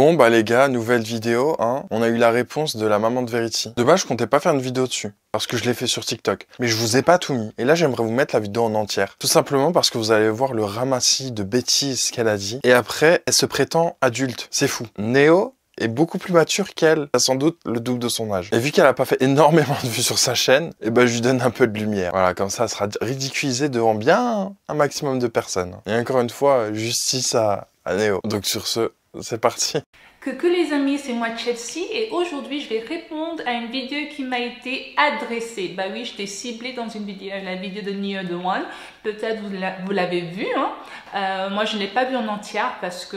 Bon bah les gars, nouvelle vidéo, hein. On a eu la réponse de la maman de Verity. De base, je comptais pas faire une vidéo dessus, parce que je l'ai fait sur TikTok. Mais je vous ai pas tout mis. Et là, j'aimerais vous mettre la vidéo en entière. Tout simplement parce que vous allez voir le ramassis de bêtises qu'elle a dit. Et après, elle se prétend adulte. C'est fou. Néo est beaucoup plus mature qu'elle, a sans doute le double de son âge. Et vu qu'elle a pas fait énormément de vues sur sa chaîne, et ben je lui donne un peu de lumière. Voilà, comme ça, elle sera ridiculisée devant bien un maximum de personnes. Et encore une fois, justice à Néo. Donc sur ce, c'est parti. Coucou les amis, c'est moi Chelsea et aujourd'hui je vais répondre à une vidéo qui m'a été adressée. Bah oui, je t'ai ciblé dans une vidéo, la vidéo de Neo The One. Peut-être vous l'avez vue, hein. Moi je ne l'ai pas vue en entière parce que...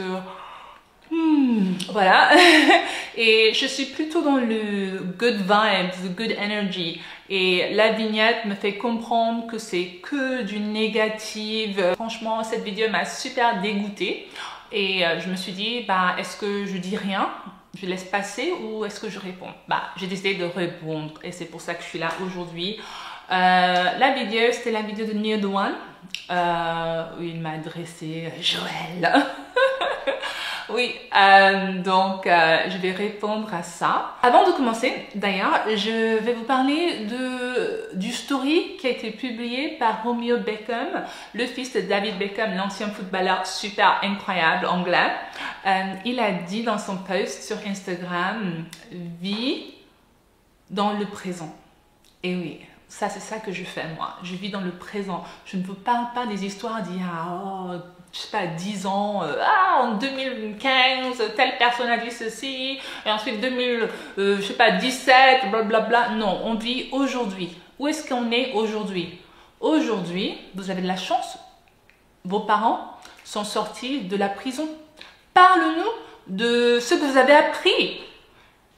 voilà. Et je suis plutôt dans le good vibes, good energy. Et la vignette me fait comprendre que c'est que du négatif. Franchement, cette vidéo m'a super dégoûtée. Et je me suis dit, bah, est-ce que je dis rien, je laisse passer ou est-ce que je réponds? Bah, j'ai décidé de répondre et c'est pour ça que je suis là aujourd'hui. La vidéo, c'était la vidéo de Neo The One où il m'a adressé Joël. Oui, donc je vais répondre à ça. Avant de commencer, d'ailleurs, je vais vous parler du story qui a été publié par Romeo Beckham, le fils de David Beckham, l'ancien footballeur super incroyable anglais. Il a dit dans son post sur Instagram, « Vis dans le présent ». Et oui, ça c'est ça que je fais moi, je vis dans le présent. Je ne vous parle pas des histoires d'il y a... je sais pas, 10 ans, en 2015, telle personne a dit ceci, et ensuite 2000, je sais pas, 17, blablabla. Non, on vit aujourd'hui. Où est-ce qu'on est aujourd'hui? Aujourd'hui, vous avez de la chance. Vos parents sont sortis de la prison. Parle-nous de ce que vous avez appris.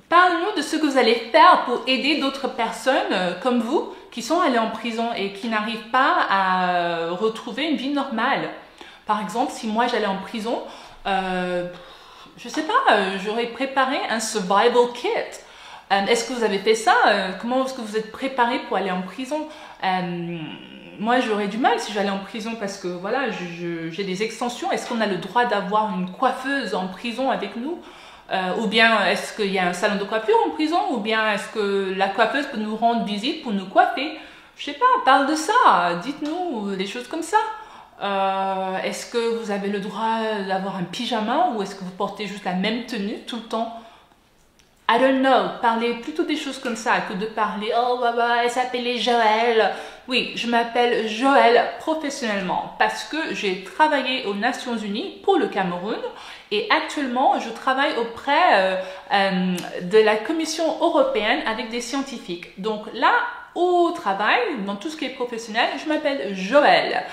Parle-nous de ce que vous allez faire pour aider d'autres personnes comme vous qui sont allées en prison et qui n'arrivent pas à retrouver une vie normale. Par exemple, si moi j'allais en prison, je sais pas, j'aurais préparé un survival kit. Est-ce que vous avez fait ça? Comment est-ce que vous êtes préparé pour aller en prison? Moi, j'aurais du mal si j'allais en prison parce que voilà, j'ai des extensions. Est-ce qu'on a le droit d'avoir une coiffeuse en prison avec nous? Ou bien est-ce qu'il y a un salon de coiffure en prison? Ou bien est-ce que la coiffeuse peut nous rendre visite pour nous coiffer? Je sais pas, parle de ça. Dites-nous des choses comme ça. Est-ce que vous avez le droit d'avoir un pyjama ou est-ce que vous portez juste la même tenue tout le temps? I don't know. Parlez plutôt des choses comme ça que de parler « Oh, bah, elle s'appelait Joël ». Oui, je m'appelle Joël professionnellement parce que j'ai travaillé aux Nations Unies pour le Cameroun et actuellement je travaille auprès de la Commission européenne avec des scientifiques. Donc là, au travail, dans tout ce qui est professionnel, je m'appelle Joël.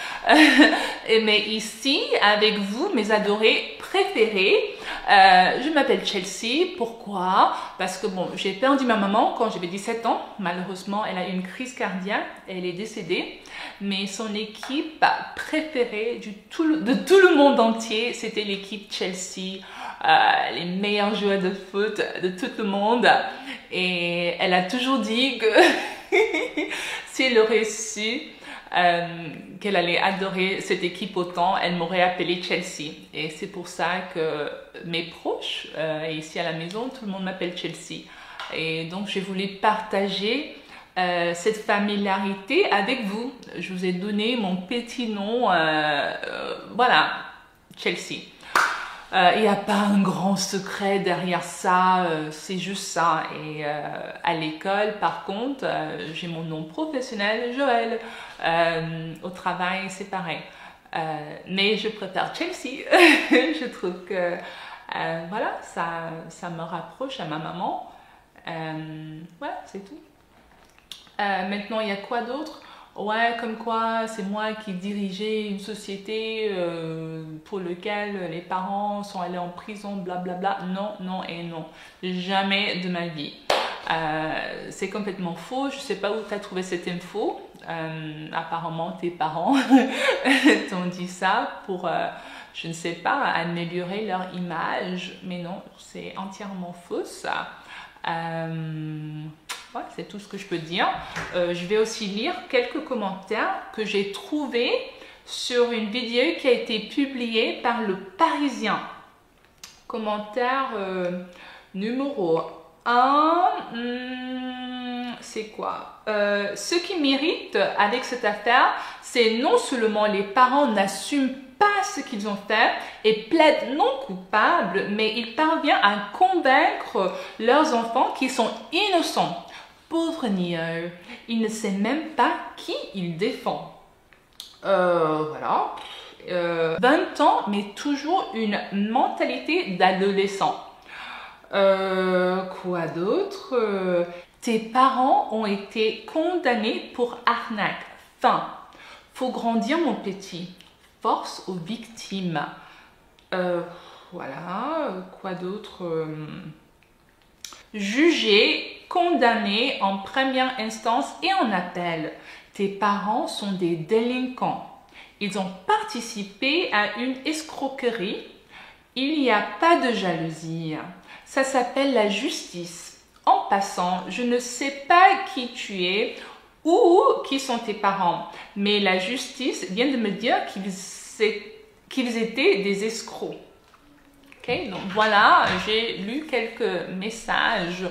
Mais ici, avec vous, mes adorés préférés, je m'appelle Chelsea. Pourquoi? Parce que bon, j'ai perdu ma maman quand j'avais 17 ans. Malheureusement, elle a eu une crise cardiaque et elle est décédée. Mais son équipe préférée de tout le monde entier, c'était l'équipe Chelsea. Les meilleurs joueurs de foot de tout le monde. Et elle a toujours dit que si elle aurait su qu'elle allait adorer cette équipe autant, elle m'aurait appelée Chelsea. Et c'est pour ça que mes proches, et ici à la maison, tout le monde m'appelle Chelsea. Et donc j'ai voulu partager cette familiarité avec vous. Je vous ai donné mon petit nom, voilà, Chelsea. Il n'y a pas un grand secret derrière ça, c'est juste ça. Et à l'école, par contre, j'ai mon nom professionnel, Joël. Au travail, c'est pareil. Mais je préfère Chelsea. Je trouve que voilà, ça me rapproche à ma maman. Voilà, c'est tout. Maintenant, il y a quoi d'autre? Ouais, comme quoi c'est moi qui dirigeais une société pour laquelle les parents sont allés en prison, blablabla. Non, non et non. Jamais de ma vie. C'est complètement faux. Je sais pas où tu as trouvé cette info. Apparemment, tes parents t'ont dit ça pour, je ne sais pas, améliorer leur image. Mais non, c'est entièrement faux ça. Ouais, c'est tout ce que je peux dire. Je vais aussi lire quelques commentaires que j'ai trouvés sur une vidéo qui a été publiée par Le Parisien. Commentaire numéro 1. C'est quoi? Ce qui m'irrite avec cette affaire, c'est non seulement les parents n'assument pas ce qu'ils ont fait et plaident non coupables, mais ils parviennent à convaincre leurs enfants qu'ils sont innocents. Pauvre Niall, il ne sait même pas qui il défend. Voilà. 20 ans, mais toujours une mentalité d'adolescent. Quoi d'autre? Tes parents ont été condamnés pour arnaque. Fin. Faut grandir, mon petit. Force aux victimes. Voilà. Quoi d'autre? Jugé, condamné en première instance et en appel. Tes parents sont des délinquants. Ils ont participé à une escroquerie. Il n'y a pas de jalousie. Ça s'appelle la justice. En passant, je ne sais pas qui tu es ou qui sont tes parents, mais la justice vient de me dire qu'ils étaient des escrocs. Okay? Donc voilà, j'ai lu quelques messages,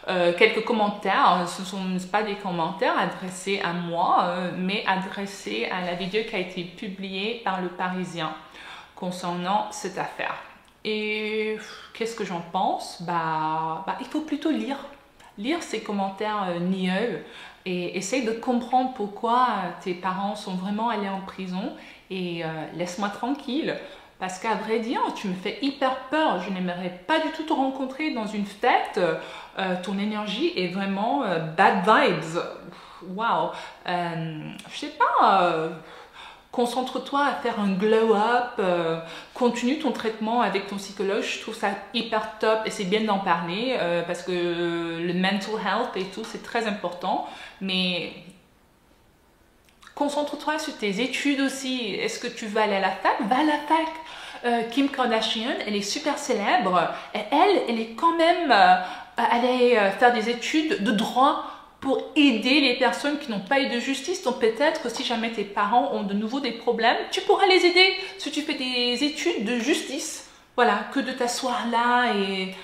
quelques commentaires. Ce ne sont pas des commentaires adressés à moi, mais adressés à la vidéo qui a été publiée par Le Parisien concernant cette affaire. Et qu'est-ce que j'en pense? Il faut plutôt lire ces commentaires niais et essaye de comprendre pourquoi tes parents sont vraiment allés en prison et laisse-moi tranquille. Parce qu'à vrai dire, tu me fais hyper peur. Je n'aimerais pas du tout te rencontrer dans une fête. Ton énergie est vraiment bad vibes. Waouh. Je sais pas. Concentre-toi à faire un glow-up. Continue ton traitement avec ton psychologue. Je trouve ça hyper top et c'est bien d'en parler parce que le mental health et tout, c'est très important. Mais concentre-toi sur tes études aussi. Est-ce que tu vas aller à la fac? Va à la fac. Kim Kardashian, elle est super célèbre. Et elle est quand même allée faire des études de droit pour aider les personnes qui n'ont pas eu de justice. Donc peut-être que si jamais tes parents ont de nouveau des problèmes, tu pourras les aider si tu fais des études de justice. Voilà, que de t'asseoir là et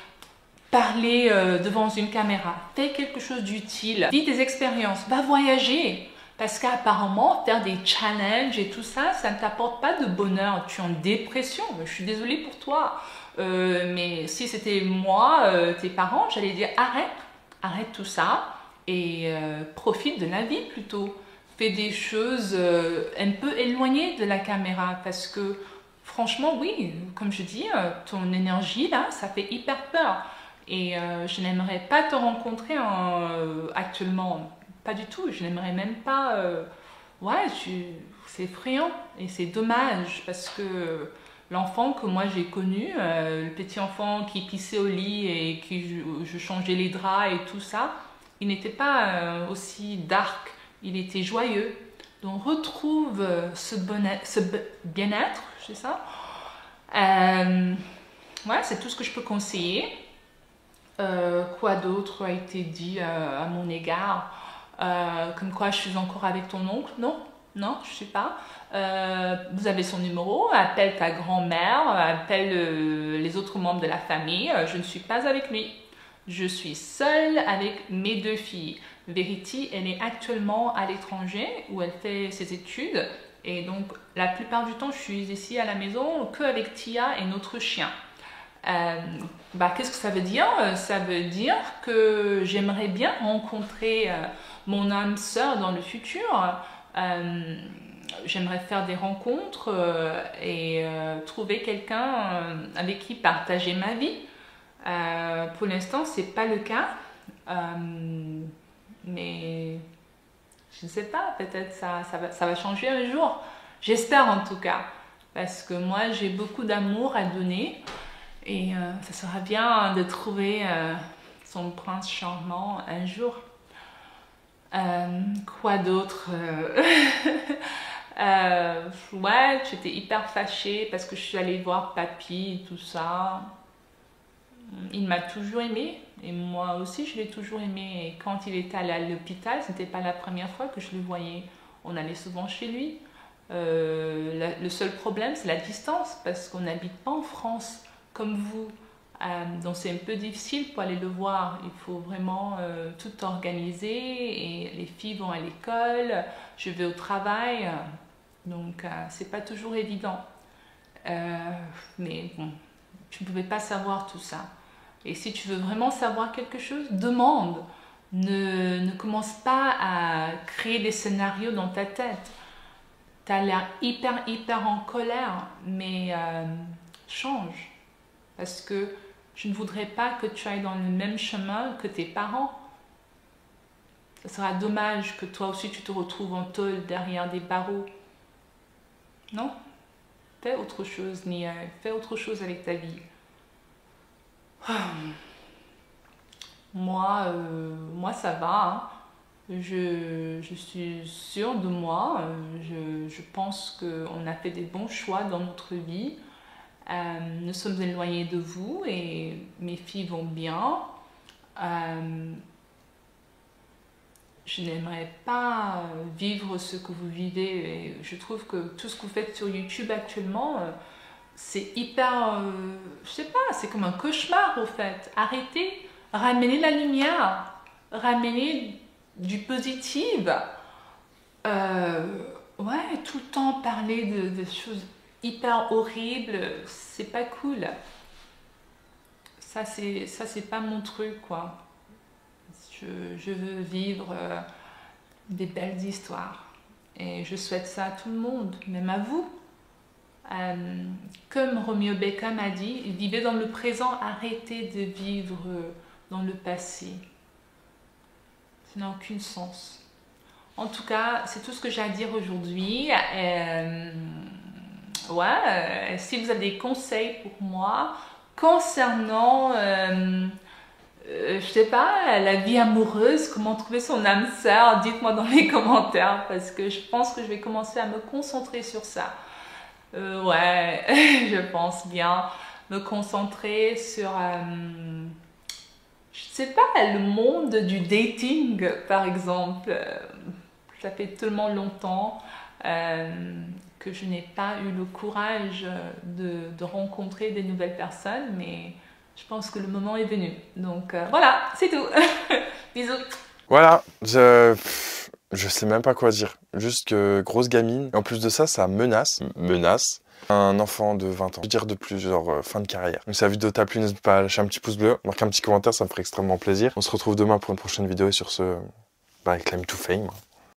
parler devant une caméra. Fais quelque chose d'utile. Vis des expériences. Va voyager. Parce qu'apparemment, faire des challenges et tout ça, ça ne t'apporte pas de bonheur. Tu es en dépression. Je suis désolée pour toi. Mais si c'était moi, tes parents, j'allais dire arrête tout ça et profite de la vie plutôt. Fais des choses un peu éloignées de la caméra parce que franchement, oui, comme je dis, ton énergie là, ça fait hyper peur. Et je n'aimerais pas te rencontrer actuellement. Pas du tout, je n'aimerais même pas... Ouais, c'est effrayant et c'est dommage parce que l'enfant que moi j'ai connu, le petit enfant qui pissait au lit et qui je changeais les draps et tout ça, il n'était pas aussi dark, il était joyeux. Donc retrouve ce bien-être, c'est ça. Ouais, c'est tout ce que je peux conseiller. Quoi d'autre a été dit à mon égard? Comme quoi je suis encore avec ton oncle? Non, non, je ne suis pas. Vous avez son numéro, appelle ta grand-mère, appelle les autres membres de la famille. Je ne suis pas avec lui. Je suis seule avec mes 2 filles. Verity, elle est actuellement à l'étranger où elle fait ses études. Et donc, la plupart du temps, je suis ici à la maison qu'avec Tia et notre chien. Qu'est-ce que ça veut dire? Ça veut dire que j'aimerais bien rencontrer mon âme sœur dans le futur. J'aimerais faire des rencontres et trouver quelqu'un avec qui partager ma vie. Pour l'instant, c'est pas le cas. Mais je ne sais pas, peut-être ça va changer un jour. J'espère en tout cas. Parce que moi, j'ai beaucoup d'amour à donner. Et ça sera bien de trouver son prince charmant un jour. Quoi d'autre? Ouais, j'étais hyper fâchée parce que je suis allée voir papy et tout ça. Il m'a toujours aimée et moi aussi je l'ai toujours aimé. Et quand il était allé à l'hôpital, ce n'était pas la première fois que je le voyais. On allait souvent chez lui. Le seul problème, c'est la distance parce qu'on n'habite pas en France comme vous. Donc c'est un peu difficile pour aller le voir. Il faut vraiment tout organiser. Et les filles vont à l'école, je vais au travail. Donc c'est pas toujours évident. Mais bon, tu ne pouvais pas savoir tout ça. Et si tu veux vraiment savoir quelque chose, demande. Ne commence pas à créer des scénarios dans ta tête. Tu as l'air hyper en colère, mais change. Parce que je ne voudrais pas que tu ailles dans le même chemin que tes parents. Ce sera dommage que toi aussi tu te retrouves en tôle derrière des barreaux. Non? Fais autre chose, Nia. Fais autre chose avec ta vie. Moi ça va. Hein. Je suis sûre de moi. Je pense qu'on a fait des bons choix dans notre vie. Nous sommes éloignés de vous et mes filles vont bien. Je n'aimerais pas vivre ce que vous vivez. Et je trouve que tout ce que vous faites sur YouTube actuellement, c'est hyper... je sais pas, c'est comme un cauchemar au fait. Arrêtez, ramenez la lumière, ramenez du positif. Ouais, tout le temps parler de choses hyper horribles, c'est pas cool. Ça c'est pas mon truc, quoi. Je veux vivre des belles histoires. Et je souhaite ça à tout le monde, même à vous. Comme Romeo Beckham a dit, vivez dans le présent, arrêtez de vivre dans le passé. Ça n'a aucun sens. En tout cas, c'est tout ce que j'ai à dire aujourd'hui. Si vous avez des conseils pour moi concernant... je sais pas, la vie amoureuse, comment trouver son âme sœur, dites-moi dans les commentaires parce que je pense que je vais commencer à me concentrer sur ça. Je pense bien me concentrer sur, je sais pas, le monde du dating par exemple. Ça fait tellement longtemps que je n'ai pas eu le courage de rencontrer des nouvelles personnes, mais... je pense que le moment est venu. Donc voilà, c'est tout. Bisous. Voilà, je sais même pas quoi dire. Juste que grosse gamine. Et en plus de ça, ça menace un enfant de 20 ans. Je veux dire de plus, genre fin de carrière. Donc si la vidéo t'a plu, n'hésite pas à lâcher un petit pouce bleu, marquer un petit commentaire, ça me ferait extrêmement plaisir. On se retrouve demain pour une prochaine vidéo et sur ce, avec Claim to Fame.